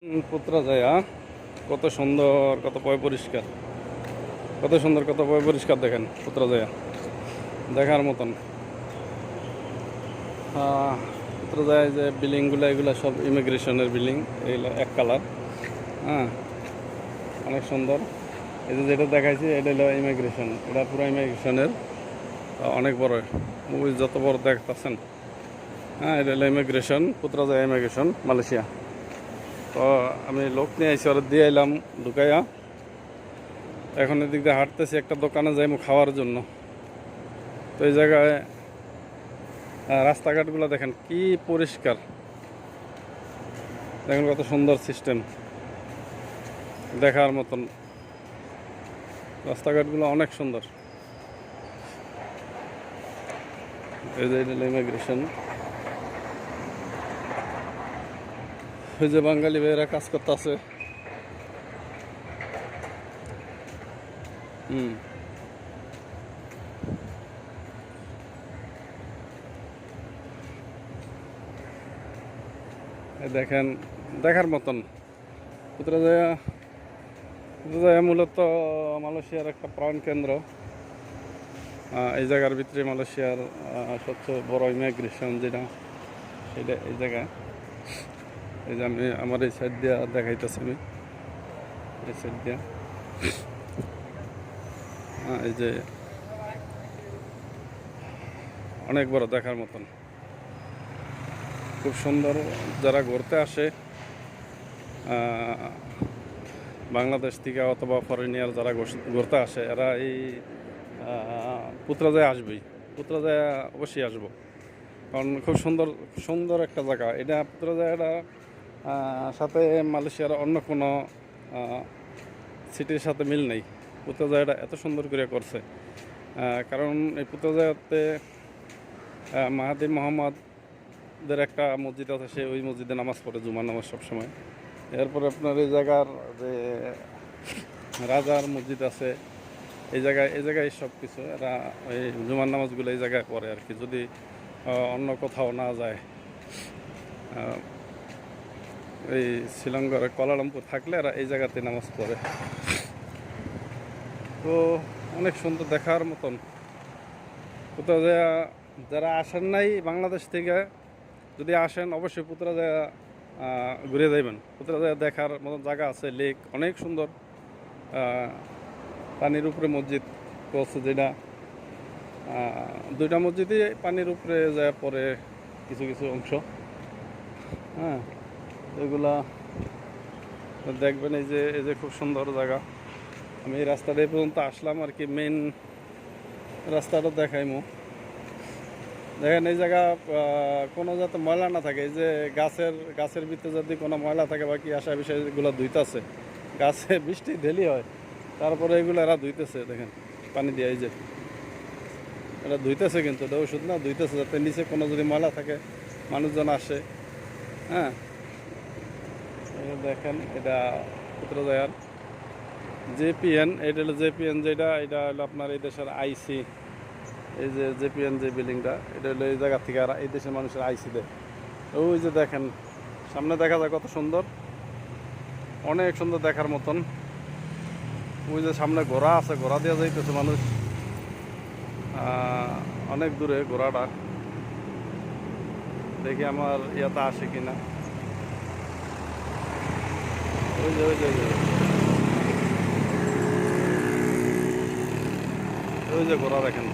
Putrajaya কত সুন্দর, কত পরিষ্কার, কত সুন্দর, কত পরিষ্কার। দেখেন পুত্রাজায়া দেখার মতন। পুত্রাজায় যে বিল্ডিংগুলো, এগুলো সব ইমিগ্রেশনের বিল্ডিং। এগুলো এক কালার, হ্যাঁ, অনেক সুন্দর। এই যে যেটা দেখাইছি এটা হলো ইমিগ্রেশন, এটা পুরো ইমিগ্রেশনের অনেক বড়। মুভি যত বড় দেখতেছেন, হ্যাঁ, এটা হলো ইমিগ্রেশন, পুত্রাজায়া ইমিগ্রেশন, মালয়েশিয়া। তো আমি লোক নিয়ে আইসি, ওরা দিয়ে এলাম ঢুকাইয়া। এখন এদিক দিয়ে হাঁটতেছি, একটা দোকানে যাইমু খাওয়ার জন্য। তো এই জায়গায় রাস্তাঘাটগুলো দেখেন কি পরিষ্কার, দেখেন কত সুন্দর সিস্টেম, দেখার মতন। রাস্তাঘাটগুলো অনেক সুন্দর। এই যে ইমিগ্রেশন, এই যে বাঙালি ভাইয়েরা কাজ করতে আছে। দেখেন দেখার মতন। পুত্রাজায়া মূলত মালয়েশিয়ার একটা প্রাণকেন্দ্র। এই জায়গার ভিতরে মালয়েশিয়ার সবচেয়ে বড় ইমিগ্রেশন যেটা, সেটা এই জায়গায়। এই যে আমি আমার এই সাইড দিয়া দেখাইতেছি, আমি এই সাইড দিয়া, এই যে অনেক বড়, দেখার মতন, খুব সুন্দর। যারা ঘুরতে আসে বাংলাদেশ থেকে অথবা ফরেনিয়ার যারা ঘুরতে আসে, এরা এই পুত্রাজায় আসবেই। পুত্রাজায় অবশ্যই আসবো, কারণ খুব সুন্দর সুন্দর একটা জায়গা এটা। পুত্রাজায়টা সাথে মালয়েশিয়ার অন্য কোনো সিটির সাথে মিল নেই। পুত্রাজায়টা এত সুন্দর করে করছে, কারণ এই পুত্রাজায়তে মাহাথির মোহাম্মদের একটা মসজিদ আছে, সে ওই মসজিদে নামাজ পড়ে, জুমার নামাজ সবসময়। এরপরে আপনার এই জায়গার যে রাজার মসজিদ আছে, এই জায়গায় সব কিছু এরা এই জুমার নামাজগুলো এই জায়গায় পড়ে আর কি। যদি অন্য কোথাও না যায়, এই শ্রীলঙ্কার কুয়ালালামপুর থাকলে এরা এই জায়গাতে নামাজ পড়ে। তো অনেক সুন্দর, দেখার মতন। কোথাও যারা আসেন নাই বাংলাদেশ থেকে, যদি আসেন অবশ্যই পুত্রাজায়া ঘুরে যাইবেন। পুত্রাজায়া দেখার মতন জায়গা আছে, লেক অনেক সুন্দর, পানির উপরে মসজিদ করছে, যেটা দুইটা মসজিদই পানির উপরে যায় পরে কিছু কিছু অংশ, হ্যাঁ, এগুলা দেখবেন। এই যে খুব সুন্দর জায়গা। আমি এই রাস্তাটা এই পর্যন্ত আসলাম আর কি, মেন রাস্তাটা দেখাইমু। দেখেন এই জায়গা কোনো যাতে ময়লা না থাকে। এই যে গাছের ভিতরে যদি কোনো ময়লা থাকে বা কি আসা বিষয়গুলো ধুইতেছে, গাছে বৃষ্টি ঢেলি হয়, তারপরে এগুলো এরা ধুইতেছে। দেখেন পানি দিয়ে, এই যে এটা ধুইতেছে, কিন্তু এটা ওষুধ না, ধুইতেছে যাতে নিচে কোনো যদি ময়লা থাকে মানুষজন আসে, হ্যাঁ। দেখেন এটা পুত্রাজায়ার জেপিএন, এটা হলো জেপিএন, যেটা এটা হলো আপনার এই দেশের আইসি। এই যে জেপিএন যে বিল্ডিংটা, এটা হলো এই জায়গা থেকে আর এই দেশের মানুষের আইসি দেয়। ওই যে দেখেন সামনে দেখা যায় কত সুন্দর, অনেক সুন্দর দেখার মতন। ওই যে সামনে ঘোড়া আছে, ঘোড়া দিয়ে যাইতেছে মানুষ অনেক দূরে। ঘোড়াটা দেখি আমার ইয়াতে আসে কিনা। ওই যে ওই যে ঘোড়া দেখেন।